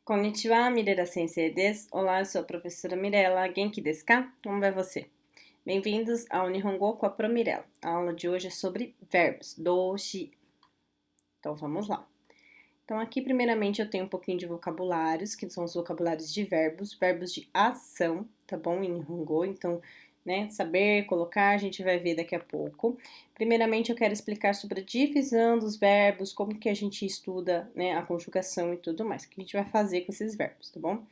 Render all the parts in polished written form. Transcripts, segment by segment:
Konnichiwa, Mirela Sensei desu. Olá, eu sou a professora Mirela. Genki desu ka? Como vai você? Bem-vindos ao Nihongo com a Pro Mirela. A aula de hoje é sobre verbos, doshi. Então, vamos lá. Então, aqui, primeiramente, eu tenho um pouquinho de vocabulários, que são os vocabulários de verbos de ação, tá bom? Em Nihongo, então, né, saber, colocar, a gente vai ver daqui a pouco. Primeiramente, eu quero explicar sobre a divisão dos verbos, como que a gente estuda, né, a conjugação e tudo mais, o que a gente vai fazer com esses verbos, tá bom?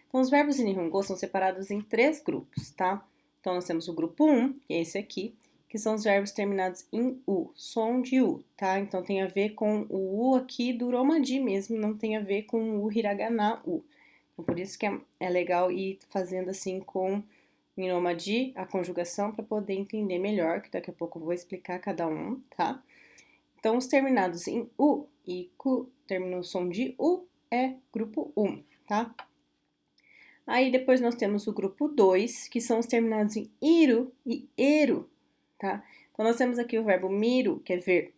Então, os verbos em Nihongo são separados em 3 grupos, tá? Então, nós temos o grupo 1, que é esse aqui, que são os verbos terminados em U, som de U, tá? Então, tem a ver com o U aqui do Romaji mesmo, não tem a ver com o Hiragana U. Então, por isso que é legal ir fazendo assim com em Romaji a conjugação para poder entender melhor, que daqui a pouco eu vou explicar cada um, tá? Então, os terminados em U e Ku, terminam o som de U, é grupo 1, tá? Aí, depois nós temos o grupo 2, que são os terminados em iru e eru, tá? Então, nós temos aqui o verbo miru, que é ver.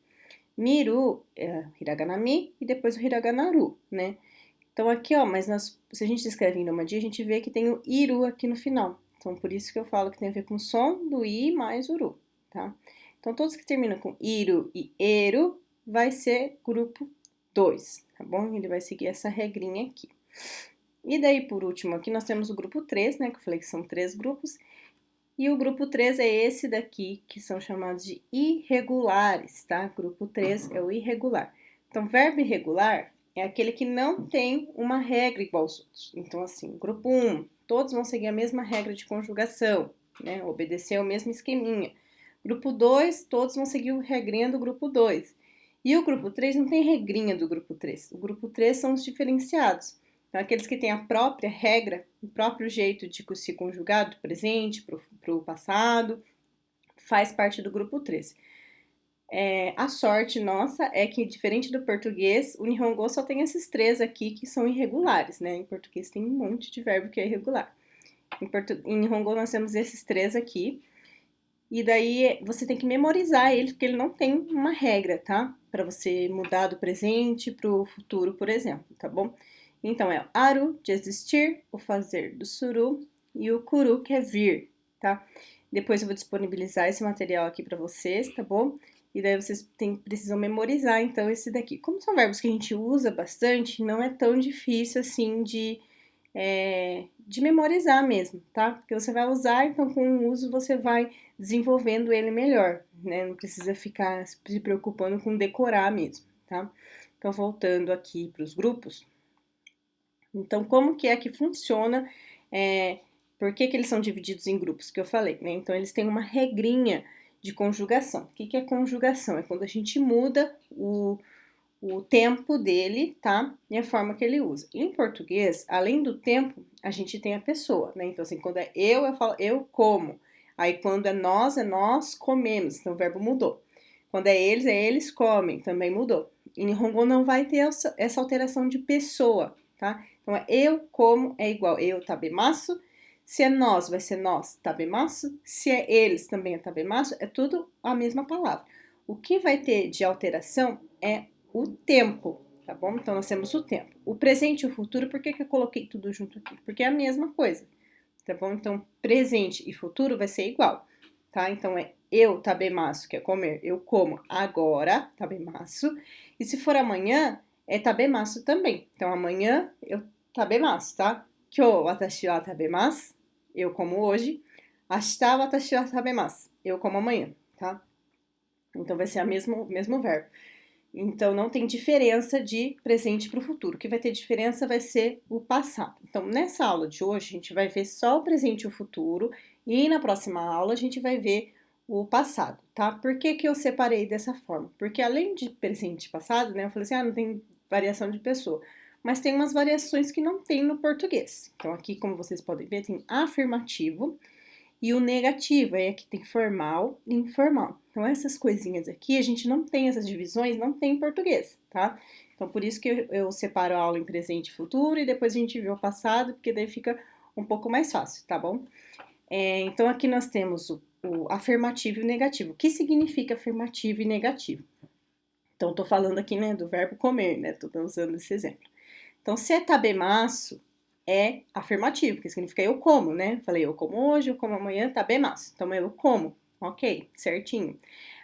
Miru é hiragana mi e depois o hiragana ru, né? Então, aqui, ó, se a gente escreve em Romaji, a gente vê que tem o iru aqui no final. Então, por isso que eu falo que tem a ver com o som do i mais o ru, tá? Então, todos que terminam com iru e eru vai ser grupo 2, tá bom? Ele vai seguir essa regrinha aqui. E daí, por último, aqui nós temos o grupo 3, né? Que eu falei que são 3 grupos. E o grupo 3 é esse daqui, que são chamados de irregulares, tá? Grupo 3 é o irregular. Então, verbo irregular é aquele que não tem uma regra igual aos outros. Então, assim, grupo 1, todos vão seguir a mesma regra de conjugação, né? Obedecer ao mesmo esqueminha. Grupo 2, todos vão seguir o regrinha do grupo 2. E o grupo 3 não tem regrinha do grupo 3. O grupo 3 são os diferenciados. Então, aqueles que têm a própria regra, o próprio jeito de se conjugar do presente para o passado, faz parte do grupo 3. A sorte nossa é que, diferente do português, o Nihongo só tem esses 3 aqui que são irregulares, né? Em português tem um monte de verbo que é irregular. Em Nihongo nós temos esses 3 aqui. E daí você tem que memorizar ele, porque ele não tem uma regra, tá? Para você mudar do presente para o futuro, por exemplo, tá bom? Então, é o aru, de existir, o fazer do suru e o kuru, que é vir, tá? Depois eu vou disponibilizar esse material aqui para vocês, tá bom? E daí vocês precisam memorizar, então, esse daqui. Como são verbos que a gente usa bastante, não é tão difícil, assim, de memorizar mesmo, tá? Porque você vai usar, então, com o uso, você vai desenvolvendo ele melhor, né? Não precisa ficar se preocupando com decorar mesmo, tá? Então, voltando aqui para os grupos. Então, como que é que funciona? Por que eles são divididos em grupos, que eu falei, né? Então, eles têm uma regrinha de conjugação. O que é conjugação? É quando a gente muda o tempo dele, tá? E a forma que ele usa. Em português, além do tempo, a gente tem a pessoa, né? Então, assim, quando é eu falo eu como. Aí, quando é nós comemos. Então, o verbo mudou. Quando é eles comem, também mudou. Em Nihongo não vai ter essa alteração de pessoa, tá? Então, eu como é igual eu tabemasu. Se é nós, vai ser nós tabemasu. Se é eles, também é tabemasu. É tudo a mesma palavra. O que vai ter de alteração é o tempo, tá bom? Então, nós temos o tempo. O presente e o futuro, por que eu coloquei tudo junto aqui? Porque é a mesma coisa, tá bom? Então, presente e futuro vai ser igual, tá? Então, é eu tabemasu, que é comer, eu como agora, tabemasu. E se for amanhã, é tabemasu também. Então, amanhã eu tabemasu, tá? Kyou watashi wa tabemasu, eu como hoje. Ashita watashi wa tabemasu, eu como amanhã, tá? Então, vai ser o mesmo verbo. Então, não tem diferença de presente para o futuro. O que vai ter diferença vai ser o passado. Então, nessa aula de hoje, a gente vai ver só o presente e o futuro. E na próxima aula, a gente vai ver o passado, tá? Por que eu separei dessa forma? Porque além de presente e passado, né? Eu falei assim, não tem variação de pessoa. Mas tem umas variações que não tem no português. Então, aqui, como vocês podem ver, tem afirmativo, e o negativo, aí aqui tem formal e informal. Então, essas coisinhas aqui, a gente não tem essas divisões, não tem em português, tá? Então, por isso que eu separo a aula em presente e futuro e depois a gente vê o passado, porque daí fica um pouco mais fácil, tá bom? Então, aqui nós temos o afirmativo e o negativo. O que significa afirmativo e negativo? Então, tô falando aqui, né, do verbo comer, né? Tô usando esse exemplo. Então, se é tabemaço, é afirmativo, que significa eu como, né? Falei, eu como hoje, eu como amanhã, tabemaço. Então, eu como. Ok, certinho.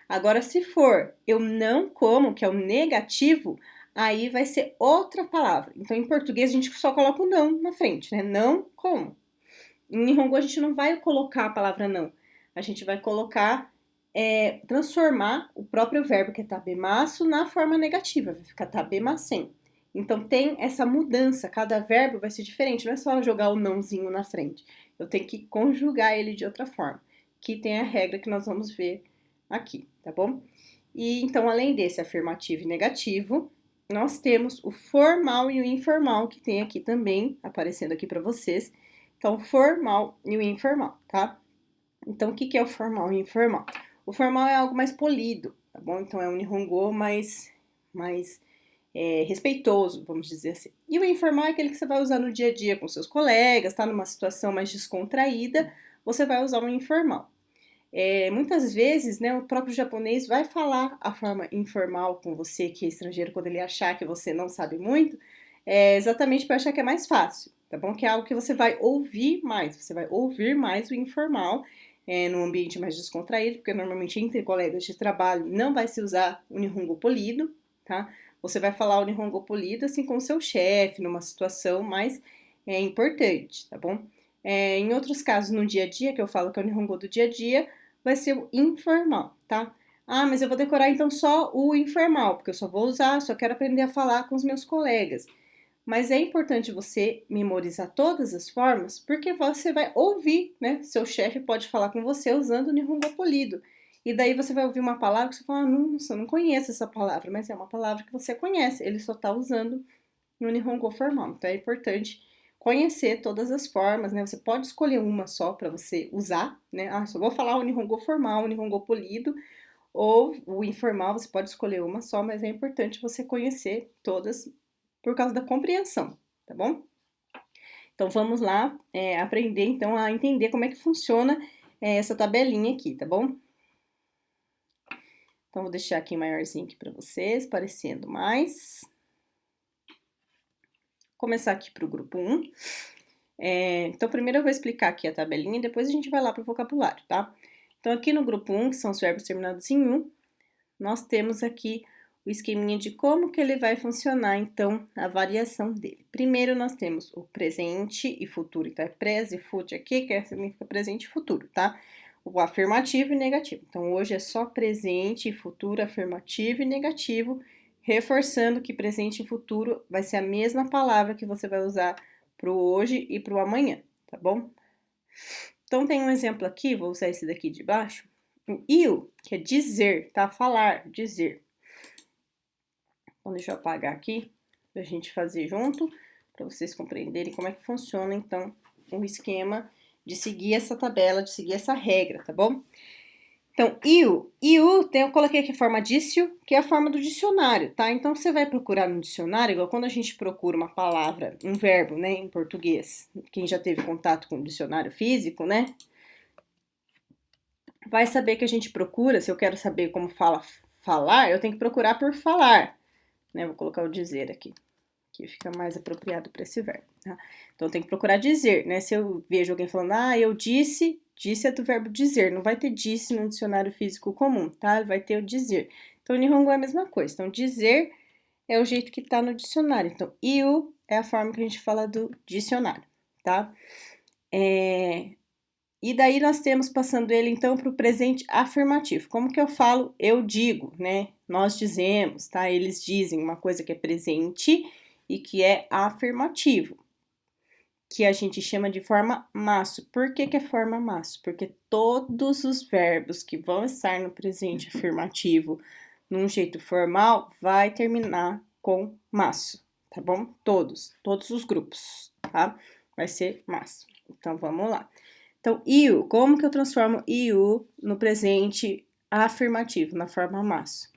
Agora, se for eu não como, que é o negativo, aí vai ser outra palavra. Então, em português, a gente só coloca o não na frente, né? Não como. Em Nihongo, a gente não vai colocar a palavra não. A gente vai colocar, transformar o próprio verbo, que é tabemasu, na forma negativa. Vai ficar tabemasen. Então, tem essa mudança. Cada verbo vai ser diferente. Não é só jogar o nãozinho na frente. Eu tenho que conjugar ele de outra forma. Que tem a regra que nós vamos ver aqui, tá bom? E então, além desse afirmativo e negativo, nós temos o formal e o informal, que tem aqui também, aparecendo aqui para vocês. Então, formal e o informal, tá? Então, o que é o formal e o informal? O formal é algo mais polido, tá bom? Então, é um Nihongo mais respeitoso, vamos dizer assim. E o informal é aquele que você vai usar no dia a dia com seus colegas, tá numa situação mais descontraída, você vai usar um informal. Muitas vezes, né, o próprio japonês vai falar a forma informal com você, que é estrangeiro, quando ele achar que você não sabe muito, exatamente para achar que é mais fácil, tá bom? Que é algo que você vai ouvir mais, você vai ouvir mais o informal, num ambiente mais descontraído, porque normalmente entre colegas de trabalho não vai se usar o Nihongo polido, tá? Você vai falar o Nihongo polido assim com o seu chefe, numa situação mais importante, tá bom? Em outros casos, no dia a dia, que eu falo que é o Nihongo do dia a dia, vai ser o informal, tá? Ah, mas eu vou decorar então só o informal, porque eu só vou usar, só quero aprender a falar com os meus colegas. Mas é importante você memorizar todas as formas, porque você vai ouvir, né? Seu chefe pode falar com você usando o Nihongo polido. E daí você vai ouvir uma palavra que você fala, nossa, eu não conheço essa palavra, mas é uma palavra que você conhece, ele só está usando no Nihongo formal. Então é importante conhecer todas as formas, né? Você pode escolher uma só para você usar, né? Ah, só vou falar o Nihongo formal, o Nihongo polido, ou o informal, você pode escolher uma só, mas é importante você conhecer todas por causa da compreensão, tá bom? Então vamos lá aprender então a entender como é que funciona essa tabelinha aqui, tá bom? Então vou deixar aqui maiorzinho aqui para vocês, parecendo mais. Começar aqui para o grupo 1. Então, primeiro eu vou explicar aqui a tabelinha e depois a gente vai lá para o vocabulário, tá? Então, aqui no grupo 1, que são os verbos terminados em U, nós temos aqui o esqueminha de como que ele vai funcionar, então, a variação dele. Primeiro, nós temos o presente e futuro, então é pres e fut aqui, que significa presente e futuro, tá? O afirmativo e negativo. Então, hoje é só presente e futuro, afirmativo e negativo, reforçando que presente e futuro vai ser a mesma palavra que você vai usar para o hoje e para o amanhã, tá bom? Então, tem um exemplo aqui, vou usar esse daqui de baixo. O eu, que é dizer, tá? Falar, dizer. Então, deixa eu apagar aqui, pra gente fazer junto, para vocês compreenderem como é que funciona, então, o esquema de seguir essa tabela, de seguir essa regra, tá bom? Então, eu coloquei aqui a forma dício, que é a forma do dicionário, tá? Então, você vai procurar no dicionário, igual quando a gente procura uma palavra, um verbo, né, em português. Quem já teve contato com o dicionário físico, né, vai saber que a gente procura, se eu quero saber como falar, eu tenho que procurar por falar, né? Vou colocar o dizer aqui, que fica mais apropriado para esse verbo, tá? Então, eu tenho que procurar dizer, né? Se eu vejo alguém falando, eu disse é do verbo dizer, não vai ter disse no dicionário físico comum, tá? Vai ter o dizer. Então, o Nihongo é a mesma coisa. Então, dizer é o jeito que tá no dicionário. Então, iu é a forma que a gente fala do dicionário, tá? E daí nós temos passando ele então para o presente afirmativo. Como que eu falo? Eu digo, né? Nós dizemos, tá? Eles dizem uma coisa que é presente e que é afirmativo, que a gente chama de forma maço. Por que é forma maço? Porque todos os verbos que vão estar no presente afirmativo num jeito formal vai terminar com maço, tá bom? Todos os grupos, tá? Vai ser maço. Então vamos lá. Então, iu, como que eu transformo iu no presente afirmativo, na forma maço?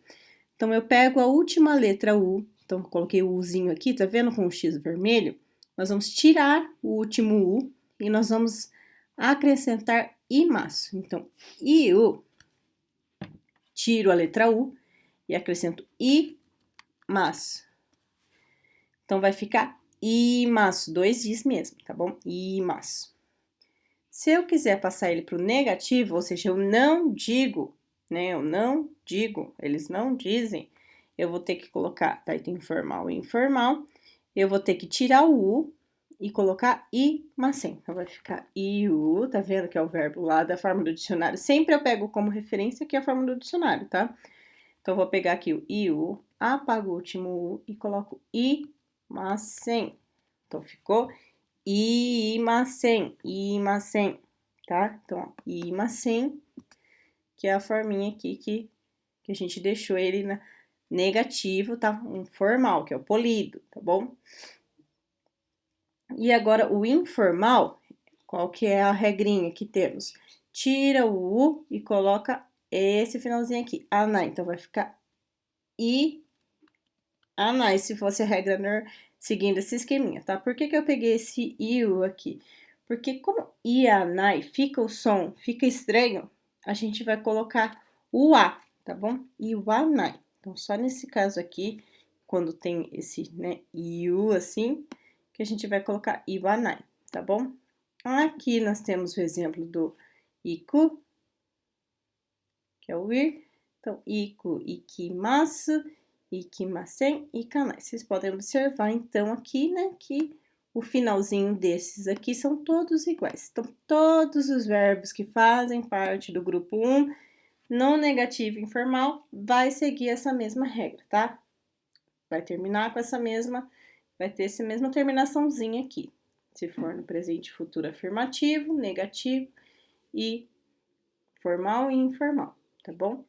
Então, eu pego a última letra U, então, coloquei o Uzinho aqui, tá vendo com o X vermelho? Nós vamos tirar o último U e nós vamos acrescentar imasu. Então, iu, tiro a letra U e acrescento imasu. Então, vai ficar imasu, 2 is mesmo, tá bom? Imasu. Se eu quiser passar ele para o negativo, ou seja, eu não digo, né? Eu não digo, eles não dizem, eu vou ter que colocar, tá? Aí tem formal e informal, eu vou ter que tirar o U e colocar imasen. Então, vai ficar iu, tá vendo que é o verbo lá da forma do dicionário? Sempre eu pego como referência aqui a forma do dicionário, tá? Então, eu vou pegar aqui o iu, apago o último U e coloco imasen. Então, ficou imasen, imasen, tá? Então, ó, imasen, que é a forminha aqui que a gente deixou ele na negativo, tá? Um formal, que é o polido, tá bom? E agora, o informal, qual que é a regrinha que temos? Tira o U e coloca esse finalzinho aqui, anai. Então, vai ficar I, anai, se fosse a regra seguindo esse esqueminha, tá? Por que que eu peguei esse iu aqui? Porque como ianai fica o som, fica estranho, a gente vai colocar o a, tá bom? Iwanai. Então, só nesse caso aqui, quando tem esse, né, iu assim, que a gente vai colocar iwanai, tá bom? Aqui nós temos o exemplo do iku, que é o ir. Então, iku, ikimasu, ikimasen, ikanai. Vocês podem observar, então, aqui, né, que o finalzinho desses aqui são todos iguais. Então, todos os verbos que fazem parte do grupo 1, no negativo informal, vai seguir essa mesma regra, tá? Vai terminar com essa mesma, vai ter essa mesma terminaçãozinha aqui. Se for no presente futuro afirmativo, negativo e formal e informal, tá bom?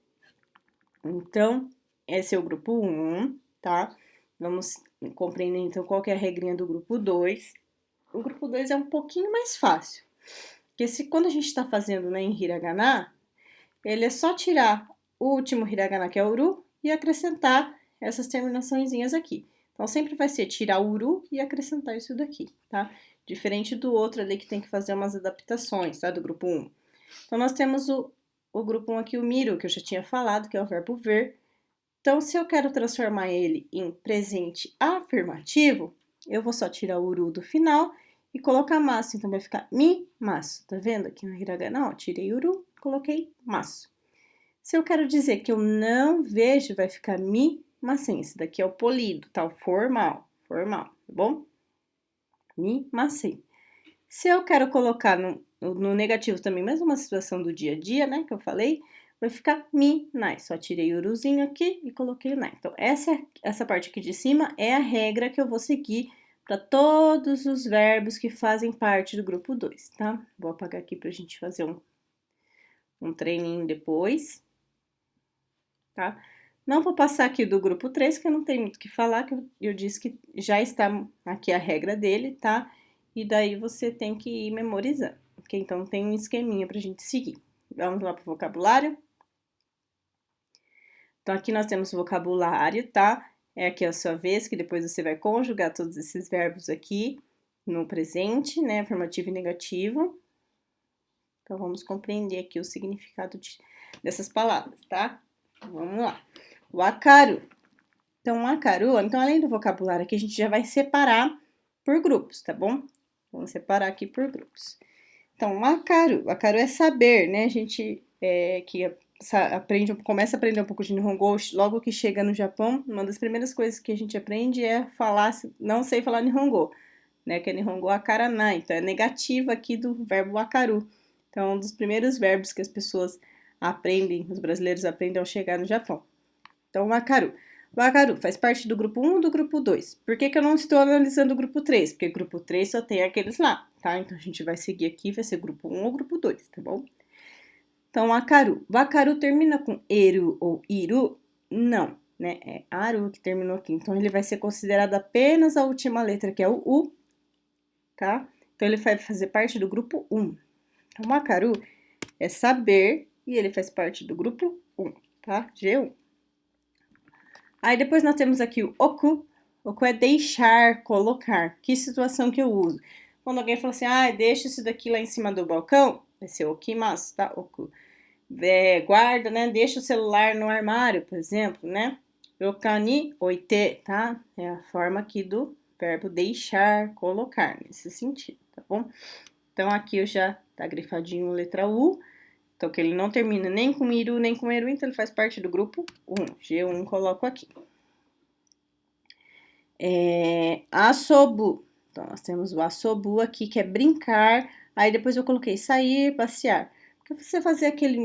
Então, esse é o grupo 1, tá? Vamos compreender, então, qual que é a regrinha do grupo 2. O grupo 2 é um pouquinho mais fácil. Porque quando a gente tá fazendo, né, em hiragana, ele é só tirar o último hiragana, que é o uru, e acrescentar essas terminaçõezinhas aqui. Então, sempre vai ser tirar o uru e acrescentar isso daqui, tá? Diferente do outro ali que tem que fazer umas adaptações, tá? Do grupo 1. Então, nós temos o grupo 1 aqui, o miru, que eu já tinha falado, que é o verbo ver. Então, se eu quero transformar ele em presente afirmativo, eu vou só tirar o uru do final e colocar masu. Então, vai ficar mi masu. Tá vendo aqui no hiragana? Ó, tirei uru, coloquei masu. Se eu quero dizer que eu não vejo, vai ficar mi masen. Esse daqui é o polido, tá? O formal, tá bom? Mi masen. Se eu quero colocar no negativo também, mais uma situação do dia a dia, né, que eu falei, vai ficar mi nai. Só tirei o uruzinho aqui e coloquei o nai. Então, essa parte aqui de cima é a regra que eu vou seguir para todos os verbos que fazem parte do grupo 2, tá? Vou apagar aqui pra gente fazer um treininho depois, tá? Não vou passar aqui do grupo 3, que não tem muito o que falar, que eu disse que já está aqui a regra dele, tá? E daí você tem que ir memorizando, ok? Então, tem um esqueminha pra gente seguir. Vamos lá pro vocabulário? Então, aqui nós temos o vocabulário, tá? É aqui a sua vez, que depois você vai conjugar todos esses verbos aqui no presente, né? Afirmativo e negativo. Então, vamos compreender aqui o significado dessas palavras, tá? Vamos lá. O akaru. Então, o akaru, então, além do vocabulário aqui, a gente já vai separar por grupos, tá bom? Vamos separar aqui por grupos. Então, o akaru é saber, né? A gente começa a aprender um pouco de Nihongo logo que chega no Japão. Uma das primeiras coisas que a gente aprende é falar, não sei falar Nihongo, né? Que é Nihongo akaranai. Então, é negativo aqui do verbo akaru. Então, é um dos primeiros verbos que as pessoas aprendem, os brasileiros aprendem ao chegar no Japão. Então, o akaru. O akaru faz parte do grupo 1 ou do grupo 2? Por que eu não estou analisando o grupo 3? Porque o grupo 3 só tem aqueles lá, tá? Então, a gente vai seguir aqui, vai ser grupo 1 ou grupo 2, tá bom? Então, o akaru. O akaru termina com eru ou iru? Não, né? É aru que terminou aqui. Então, ele vai ser considerado apenas a última letra, que é o U, tá? Então, ele vai fazer parte do grupo 1. Então, o akaru é saber e ele faz parte do grupo 1, tá? G1. Aí depois nós temos aqui o oku. Oku é deixar, colocar. Que situação que eu uso? Quando alguém fala assim, deixa isso daqui lá em cima do balcão, vai ser okimasu, tá? Oku. Guarda, né? Deixa o celular no armário, por exemplo, né? Yokani oite, tá? É a forma aqui verbo deixar, colocar, nesse sentido, tá bom? Então, aqui eu já tá grifadinho letra U, então que ele não termina nem com iru, nem com eru, então ele faz parte do grupo 1, G1 coloco aqui. Assobu, então nós temos o assobu aqui, que é brincar, aí depois eu coloquei sair, passear, porque você fazer aquele,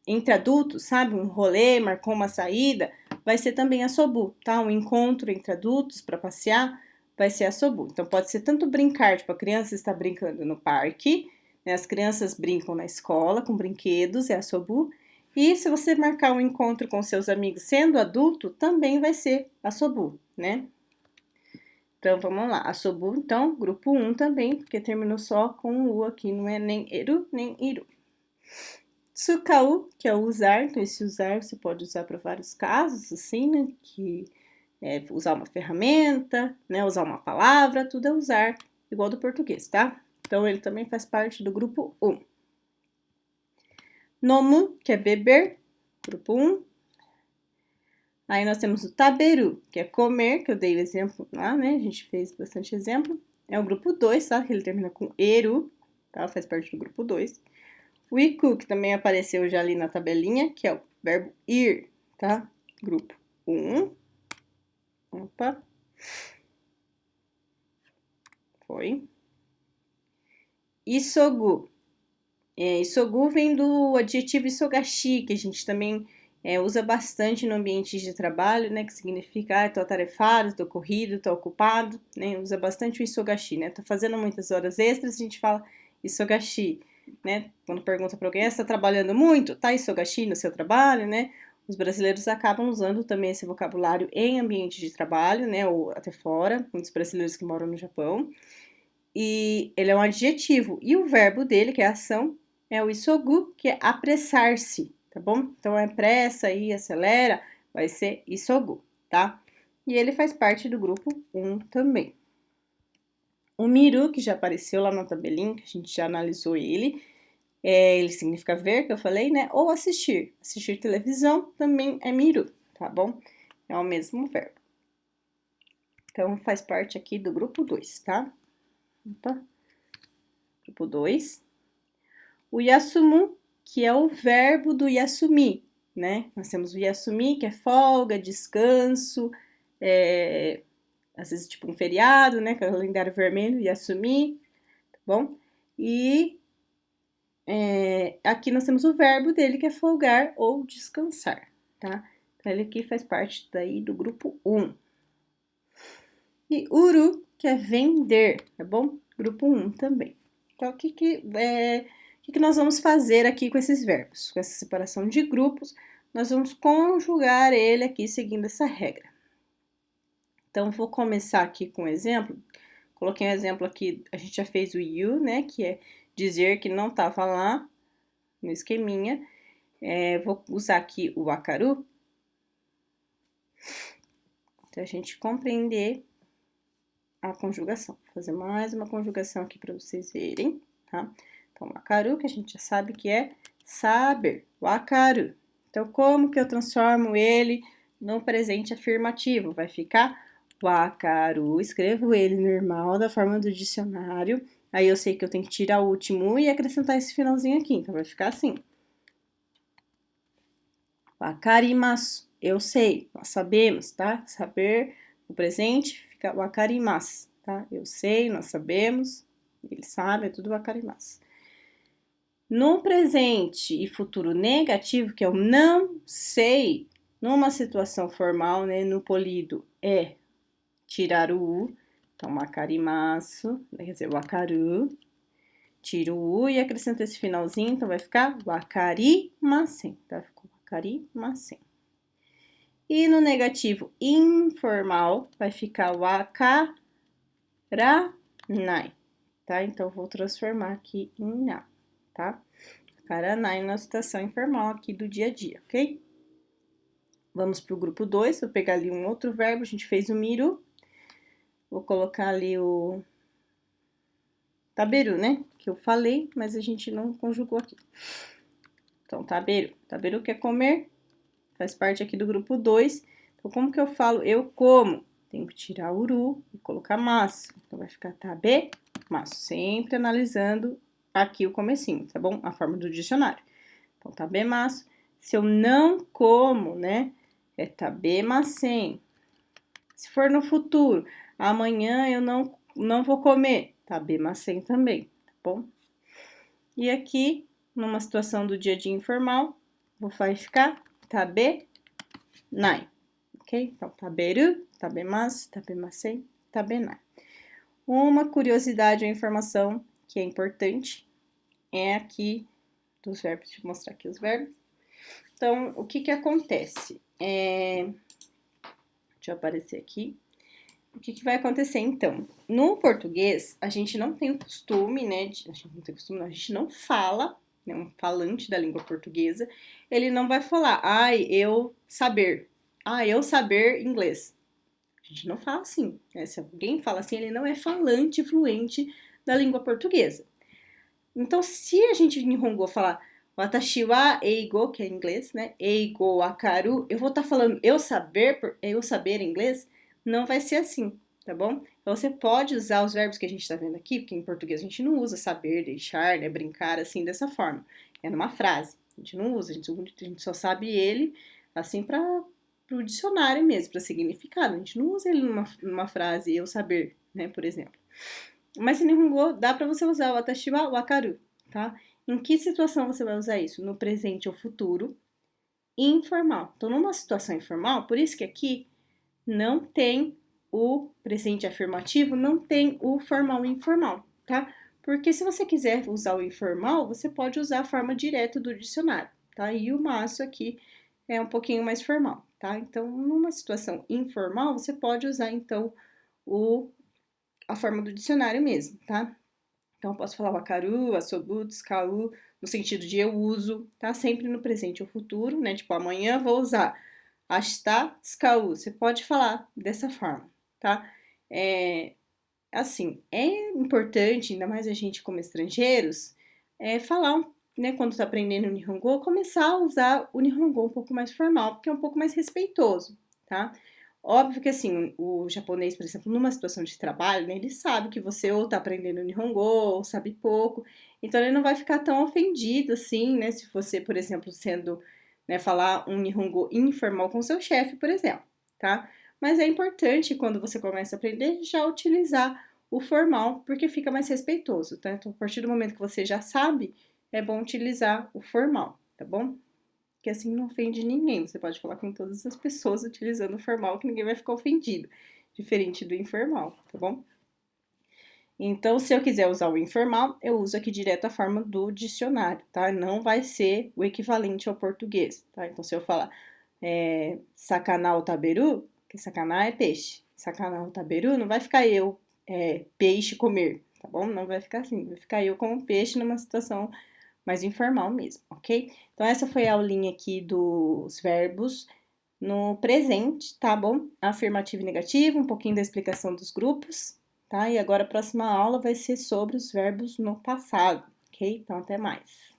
entre adultos, sabe, um rolê, marcou uma saída, vai ser também assobu, tá? Um encontro entre adultos para passear, vai ser assobu. Então, pode ser tanto brincar, tipo, a criança está brincando no parque, né? As crianças brincam na escola com brinquedos, é assobu. E se você marcar um encontro com seus amigos sendo adulto, também vai ser assobu, né? Então, vamos lá. Assobu, então, grupo 1 também, porque terminou só com o U aqui, não é nem eru, nem iru. Tsukau, que é o usar, então esse usar você pode usar para vários casos, assim, né? Que é usar uma ferramenta, né? Usar uma palavra, tudo é usar, igual do português, tá? Então, ele também faz parte do grupo 1. Nomu, que é beber, grupo 1. Aí nós temos o taberu, que é comer, que eu dei o exemplo lá, né? A gente fez bastante exemplo. É o grupo 2, tá? Que ele termina com eru, tá? Faz parte do grupo 2. O iku, que também apareceu já ali na tabelinha, que é o verbo ir, tá? Grupo 1. Opa. Foi. Isogu. Isogu vem do adjetivo isogashi, que a gente também usa bastante no ambiente de trabalho, né? Que significa, tô atarefado, tô corrido, tô ocupado, né? Usa bastante o isogashi, né? Tô fazendo muitas horas extras, a gente fala isogashi, né? Quando pergunta para alguém, você tá trabalhando muito? Tá isogashi no seu trabalho, né? Os brasileiros acabam usando também esse vocabulário em ambiente de trabalho, né? Ou até fora, muitos brasileiros que moram no Japão. E ele é um adjetivo. E o verbo dele, que é ação, é o isogu, que é apressar-se, tá bom? Então, é pressa aí, acelera, vai ser isogu, tá? E ele faz parte do grupo 1 também. O miru, que já apareceu lá na tabelinha, que a gente já analisou ele, ele significa ver, que eu falei, né? Ou assistir. Assistir televisão também é miru, tá bom? É o mesmo verbo. Então, faz parte aqui do grupo 2, tá? Opa. Grupo 2. O yasumu, que é o verbo do yasumi, né? Nós temos o yasumi, que é folga, descanso, às vezes tipo um feriado, né? Calendário vermelho, yasumi, tá bom? E aqui nós temos o verbo dele, que é folgar ou descansar, tá? Então, ele aqui faz parte daí do grupo 1. E uru, que é vender, tá bom? Grupo 1 também. Então, o que nós vamos fazer aqui com esses verbos? Com essa separação de grupos, nós vamos conjugar ele aqui seguindo essa regra. Então, vou começar aqui com um exemplo. Coloquei um exemplo aqui, a gente já fez o you, né? Que é dizer que não estava lá no esqueminha. Vou usar aqui o wakaru, para a gente compreender a conjugação. Vou fazer mais uma conjugação aqui para vocês verem, tá? Então, wakaru, que a gente já sabe que é saber, wakaru. Então, como que eu transformo ele no presente afirmativo? Vai ficar wakaru, escrevo ele normal, da forma do dicionário. Aí, eu sei que eu tenho que tirar o último e acrescentar esse finalzinho aqui. Então, vai ficar assim. Wakarimasu, eu sei, nós sabemos, tá? Saber, o presente, fica wakarimasu, tá? Eu sei, nós sabemos, ele sabe, é tudo wakarimasu. No presente e futuro negativo, que eu não sei, numa situação formal, né, no polido, é tirar o u, então wakarimasu, quer dizer, wakaru, tiro o u e acrescento esse finalzinho, então vai ficar wakarimasen, tá? Ficou wakarimasen. E no negativo informal, vai ficar wakaranai, tá? Então, vou transformar aqui em na, tá? Wakaranai na situação informal aqui do dia a dia, ok? Vamos para o grupo 2, vou pegar ali um outro verbo, a gente fez o miru. Vou colocar ali o taberu, né? Que eu falei, mas a gente não conjugou aqui. Então, taberu. Taberu que é comer, faz parte aqui do grupo 2. Então, como que eu falo eu como? Tenho que tirar o uru e colocar maço. Então, vai ficar tabe, maço. Sempre analisando aqui o comecinho, tá bom? A forma do dicionário. Então, tabe, maço. Se eu não como, né? É tabe, macem. Se for no futuro, amanhã eu não vou comer. Tabe, macem também, tá bom? E aqui, numa situação do dia a dia informal, vai ficar tabe, nai. Ok? Então, taberu, tabemasu, tabemasen, tabenai. Uma curiosidade ou informação que é importante é aqui dos verbos. Deixa eu mostrar aqui os verbos. Então, o que acontece? Deixa eu aparecer aqui. O que vai acontecer, então? No português, a gente não tem o costume, né? A gente não tem costume, não, a gente não fala, né? Um falante da língua portuguesa, ele não vai falar, eu saber. Eu saber inglês. A gente não fala assim, né? Se alguém fala assim, ele não é falante fluente da língua portuguesa. Então, se a gente em Nihongo falar watashi wa eigo, que é inglês, né? Eigo wakaru, eu vou estar falando eu saber inglês, não vai ser assim, tá bom? Então, você pode usar os verbos que a gente está vendo aqui, porque em português a gente não usa saber, deixar, né? Brincar assim dessa forma. É numa frase. A gente não usa, a gente só sabe ele assim para o dicionário mesmo, para significado. A gente não usa ele numa frase eu saber, né? Por exemplo. Mas em Nihongo dá para você usar o watashi wa wakaru, tá? Em que situação você vai usar isso? No presente ou futuro informal. Então, numa situação informal, por isso que aqui não tem o presente afirmativo, não tem o formal e informal, tá? Porque se você quiser usar o informal, você pode usar a forma direta do dicionário, tá? E o maço aqui é um pouquinho mais formal, tá? Então, numa situação informal, você pode usar, então, a forma do dicionário mesmo, tá? Então, eu posso falar wakaru, asobu, tsukau, no sentido de eu uso, tá? Sempre no presente ou futuro, né? Tipo, amanhã vou usar. Ashita tsukau. Você pode falar dessa forma, tá? Assim, é importante, ainda mais a gente como estrangeiros, falar, né, quando tá aprendendo o Nihongo, começar a usar o Nihongo um pouco mais formal, porque é um pouco mais respeitoso, tá? Óbvio que, assim, o japonês, por exemplo, numa situação de trabalho, né, ele sabe que você ou tá aprendendo Nihongo ou sabe pouco, então ele não vai ficar tão ofendido, assim, né, se você, por exemplo, né, falar um Nihongo informal com seu chefe, por exemplo, tá? Mas é importante, quando você começa a aprender, já utilizar o formal, porque fica mais respeitoso, tá? Então, a partir do momento que você já sabe, é bom utilizar o formal, tá bom? Que assim não ofende ninguém. Você pode falar com todas as pessoas utilizando o formal, que ninguém vai ficar ofendido. Diferente do informal, tá bom? Então, se eu quiser usar o informal, eu uso aqui direto a forma do dicionário, tá? Não vai ser o equivalente ao português, tá? Então, se eu falar sakana o taberu, que sakana é peixe. Sakana o taberu, não vai ficar eu, peixe comer, tá bom? Não vai ficar assim. Vai ficar eu como peixe numa situação mais informal mesmo, ok? Então, essa foi a aulinha aqui dos verbos no presente, tá bom? Afirmativo e negativo, um pouquinho da explicação dos grupos, tá? E agora a próxima aula vai ser sobre os verbos no passado, ok? Então, até mais.